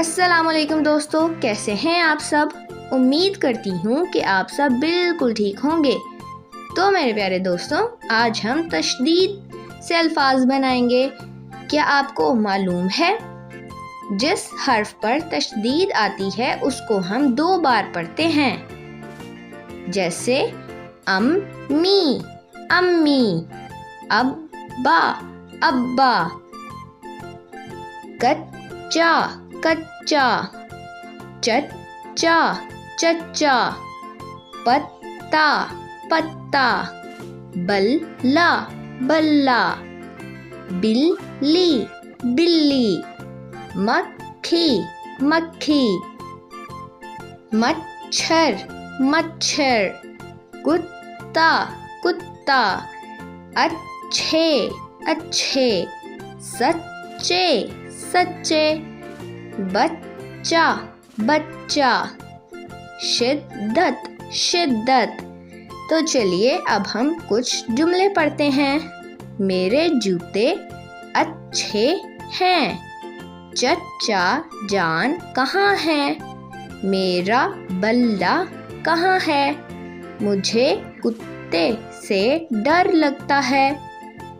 अस्सलामुअलैकुम दोस्तों, कैसे हैं आप सब। उम्मीद करती हूँ कि आप सब बिल्कुल ठीक होंगे। तो मेरे प्यारे दोस्तों, आज हम तशदीद से अल्फाज बनाएंगे। क्या आपको मालूम है जिस हर्फ पर तशदीद आती है उसको हम 2 बार पढ़ते हैं। जैसे अम्मी, अम्मी, अब्बा, अब्बा, कच्चा, कच्चा, चच्चा, चच्चा, पत्ता, पत्ता, बल्ला, बल्ला, बिल्ली, बिल्ली, मक्खी, मक्खी, मच्छर, मच्छर, कुत्ता, कुत्ता, अच्छे, अच्छे, सच्चे, सच्चे, बच्चा, बच्चा, शिद्दत, शिद्दत। तो चलिए अब हम कुछ जुमले पढ़ते हैं। मेरे जूते अच्छे हैं। चच्चा जान कहाँ है? मेरा बल्ला कहाँ है? मुझे कुत्ते से डर लगता है।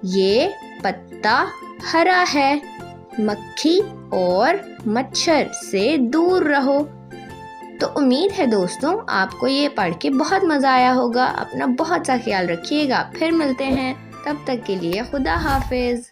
ये पत्ता हरा है। मक्खी और मच्छर से दूर रहो। तो उम्मीद है दोस्तों आपको ये पढ़ के बहुत मज़ा आया होगा। अपना बहुत सा ख्याल रखिएगा। फिर मिलते हैं, तब तक के लिए खुदा हाफिज़।